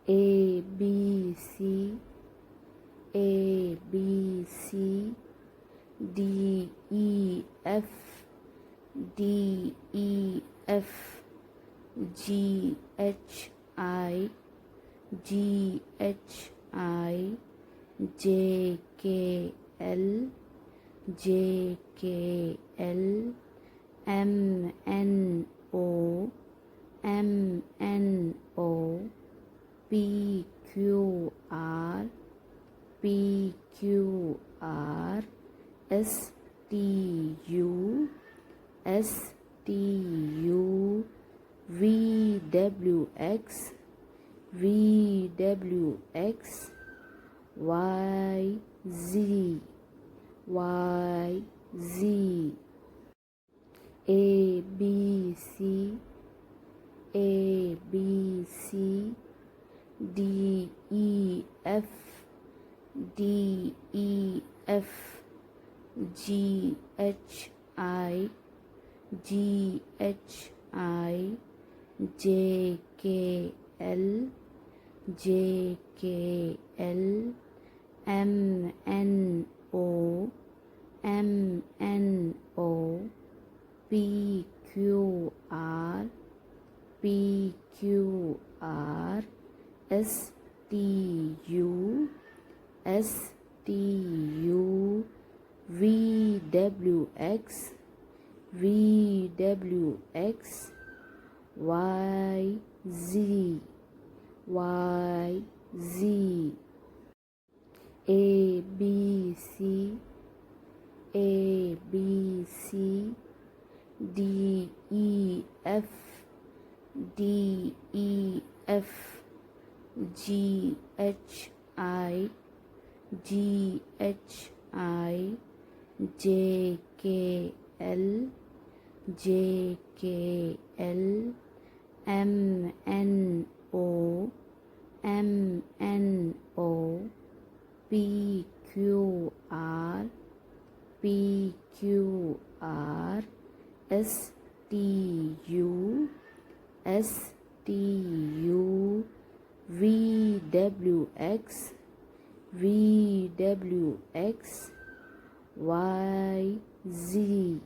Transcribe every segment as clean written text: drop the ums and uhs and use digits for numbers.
A B C A B C D E F D E F G H I G H I J K L J K L M N O M N O P Q R P Q R S T U S T U V W X V W X Y Z Y Z A B C A B C D E F D E F G H I G H I J K L J K L M N O M N O P Q R P Q R S T U S T U V W X V W X Y Z Y Z A B C A B C D E F D E F G H I G H I J K L J K L M N O M N O P Q R P Q R S T U S T U V W X V W X Y Z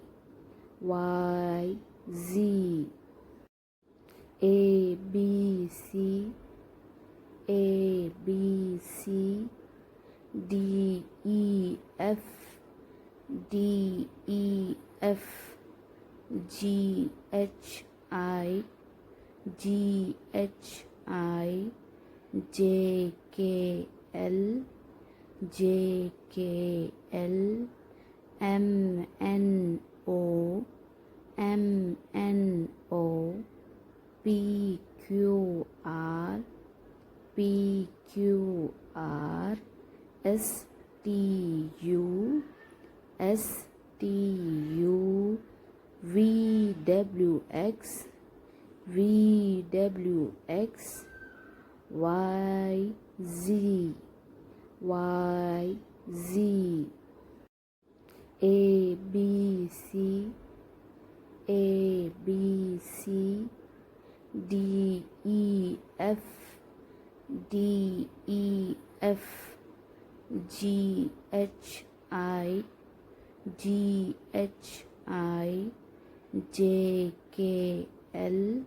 Y Z A B C A B C D E F D E F G H I G H I J K L J K L M N O M N O P Q R P Q R S T U S T U V W X V W X Y Z Y Z A B C A B C D E F D E F G H I G H I J K L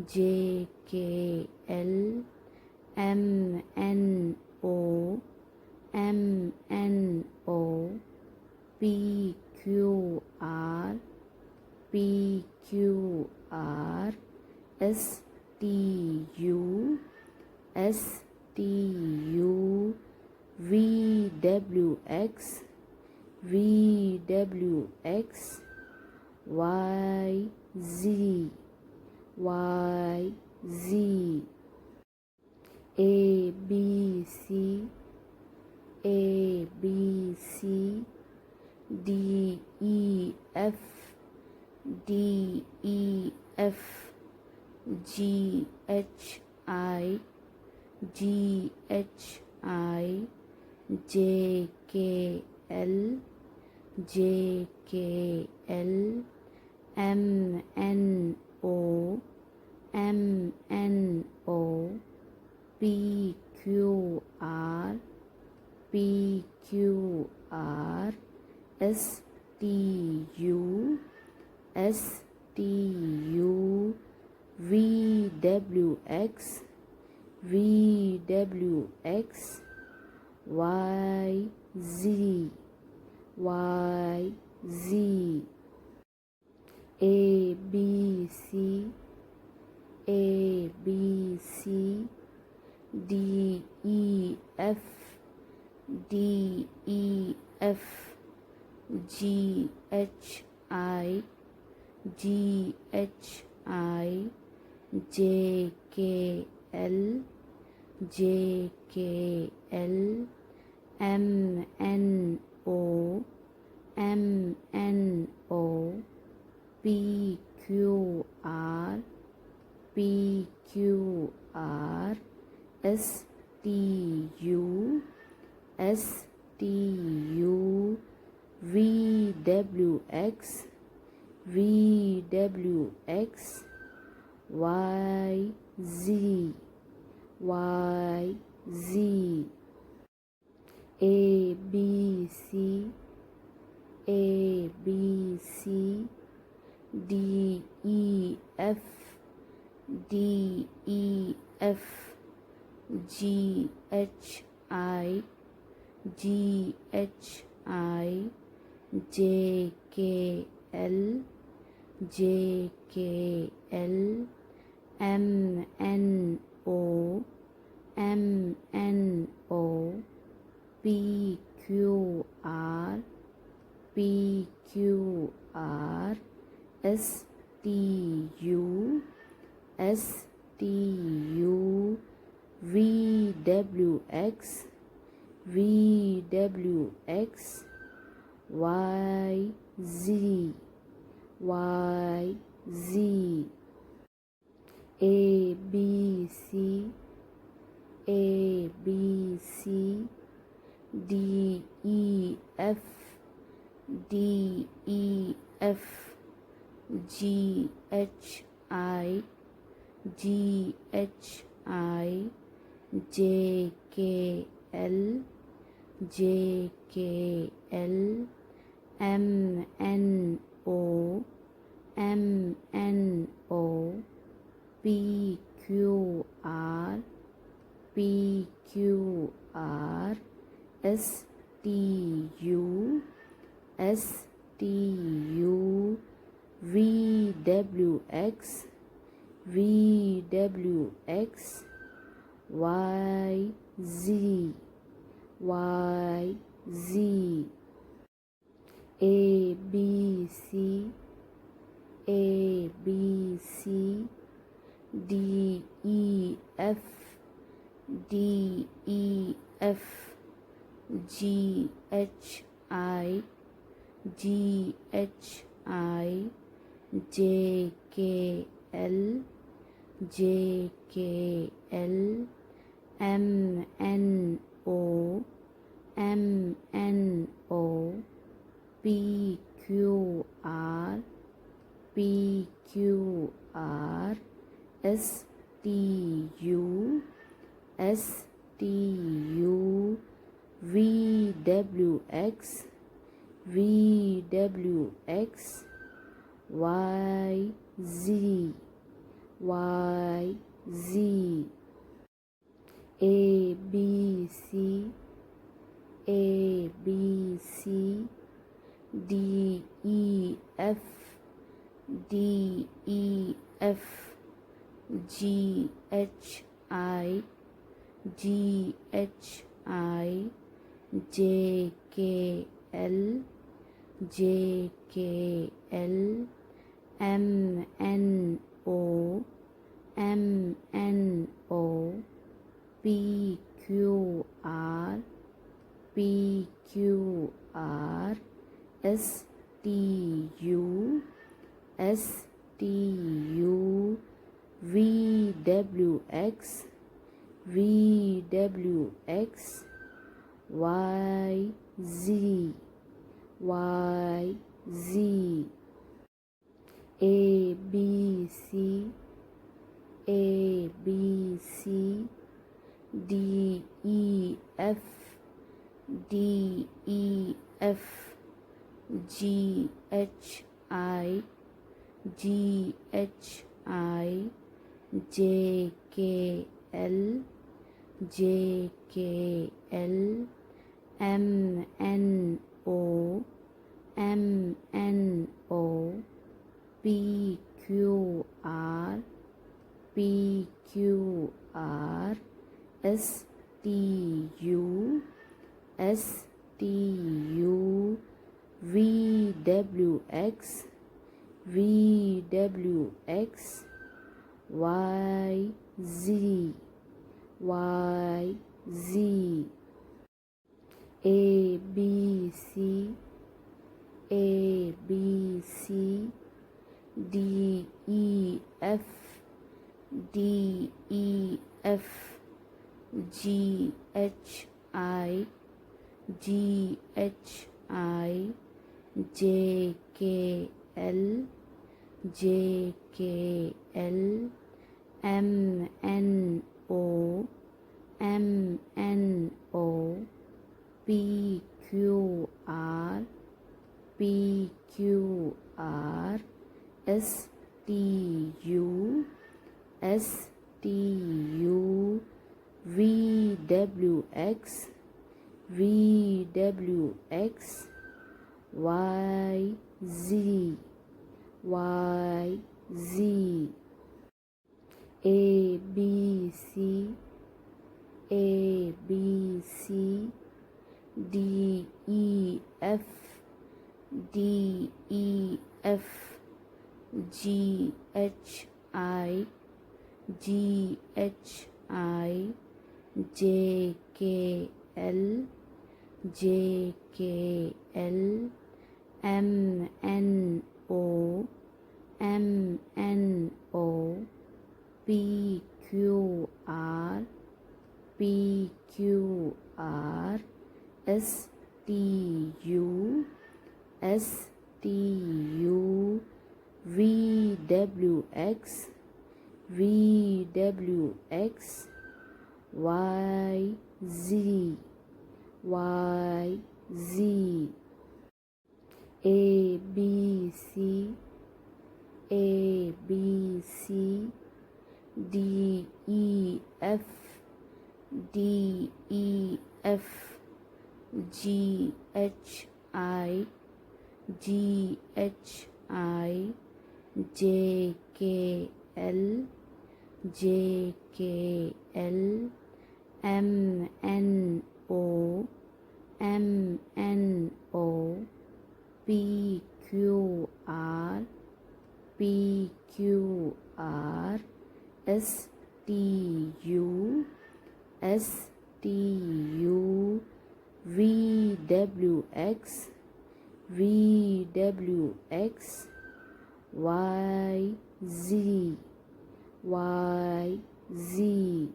J K L M N O M N O P Q R P Q R S T U S T U V W X V W X Y Z Y Z A B C A B C D E F D E F G H I G H I J K L J K L M N O M N O P P Q R P Q R S T U V W X Y Z A B C D E F G H I J K L M N O P Q R S T U V W X Y Z A B C D E F G H I J K L M N O P Q R S T U V W X Y Z A B C D E F G H I J K L M N O P Q R S T U V W X Y Z A B C D E F G H I J K L M N O P Q R S T U V W X Y Z A B C D E F G H I J K L M N O P Q R S T U V W X Y Z A B C D E F D E F G H I G H I J K L J K L M N O M N O P Q R P Q R S T U S T U V W X V W X Y Z Y Z A B C A B C D E F D E F G H I G H I J K L J K L M N O M N O P Q R P Q R S T U S T U V W X V W X Y Z Y Z A B C A B C D E F D E F G H I G H I J K L J K L M N O M N O P Q R P Q R S T U S T U V W X V W X Y Z Y Z A B C A B C D E F D E F G H I G H I J K L J K L M N O M N O P Q R P Q R S T U S T U V W X V W X Y Z Y Z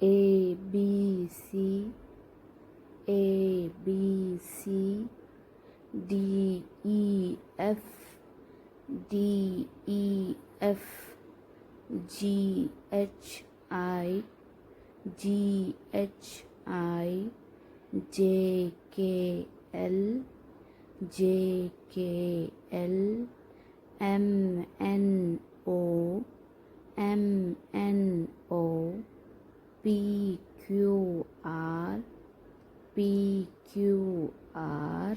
A B C A B C D E F D E F G H I G H I J K L J K L M N O M N O P Q R P Q R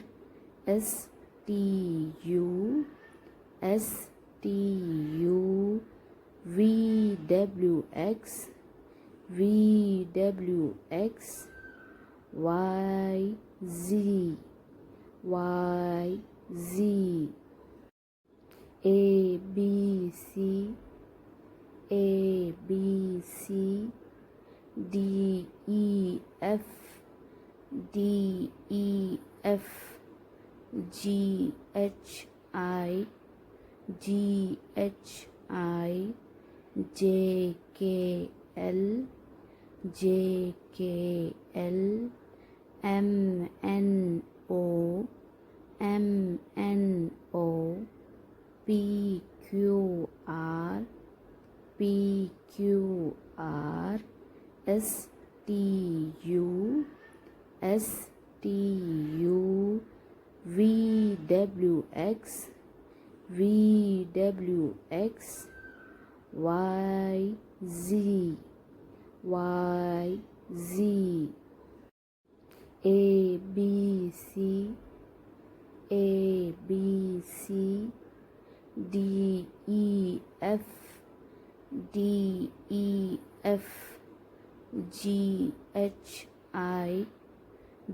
S T U S T U V W X V W X Y Z Y Z A B C A B C D E F D E F G H I G H I J K L J K L M N O M N O P Q R P Q R S T U S T U V W X V W X Y Z Y Z A B C A B C D E F D E F G H I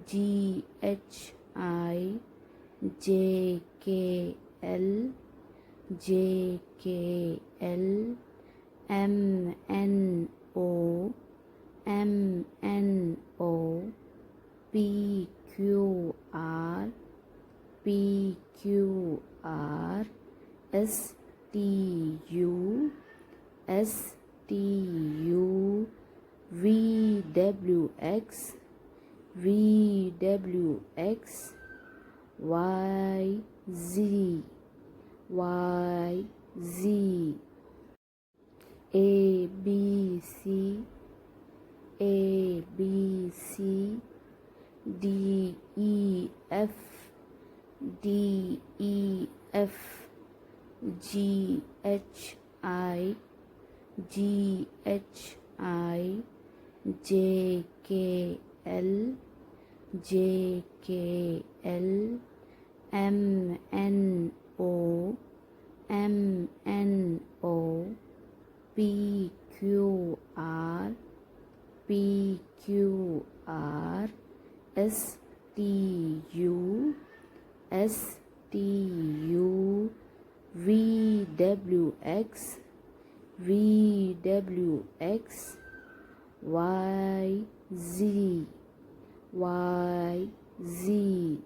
G H I J K L J K L M N O M N O P Q R P Q R S T U S T U V W X V W X Y Z Y Z A B C A B C D E F D E F G H I G H I J K L J K L M N O M N O P Q R P Q R S T U S T U V W X V W X Y Z Y Z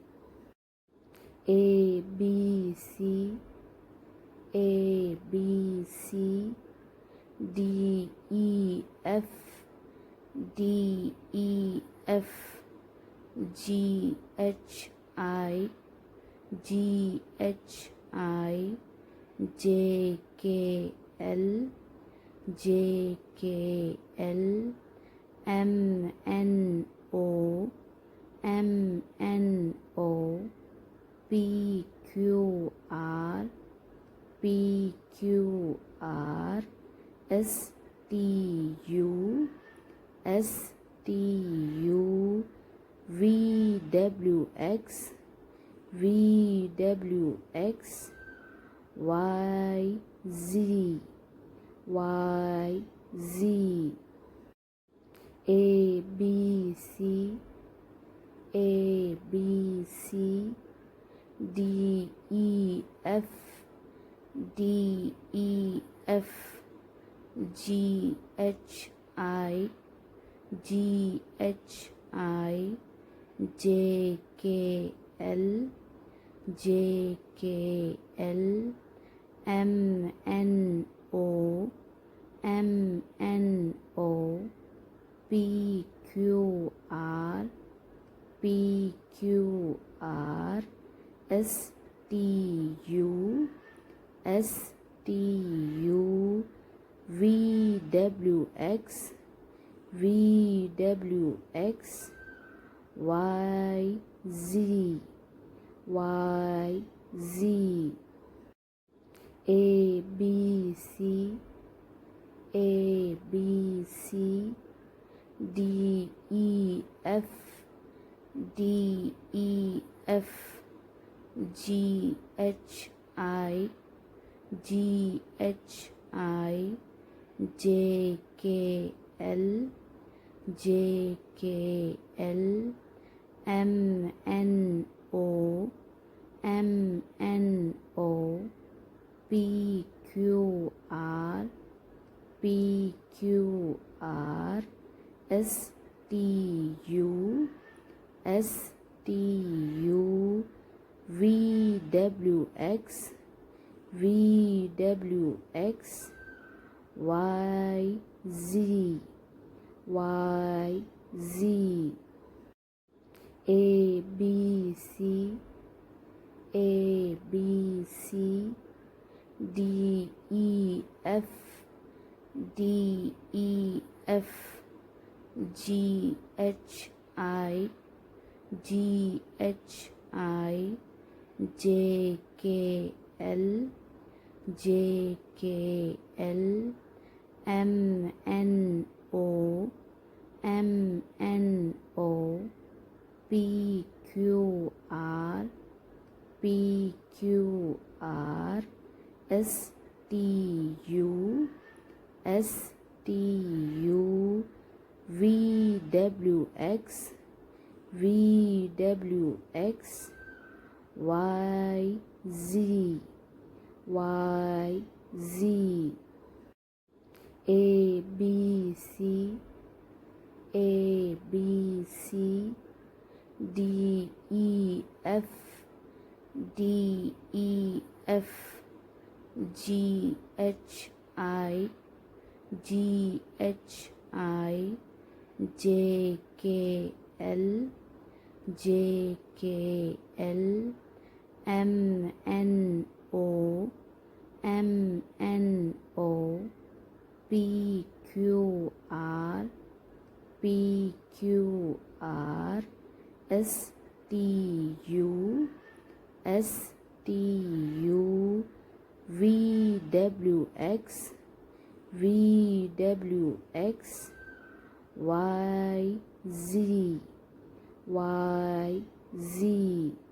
A B C A B C D E F D E F G H I G H I J K L J K L M N O M N O P Q R P Q R S T U S T U V W X V W X Y Z Y Z A B C A B C D E F D E F G H I G H I J K L J K L M N O M N O P Q R P Q R S T U S T U V W X V W X Y Z Y Z A B C A B C D E F D E F G H I G H I J K L J K L M N O M N O P Q R P Q R S T U S T U V W X V W X Y Z Y Z A B C A B C D E F D E F G H I G H I J K L J K L M N O M N O P Q R P Q R S T U S T U V W X V W X Y Z Y Z A B C A B C D E F D E F G H I G H I J K L J K L M N O M N O P Q R P Q R S T U S T U V W X V W X Y Z Y Z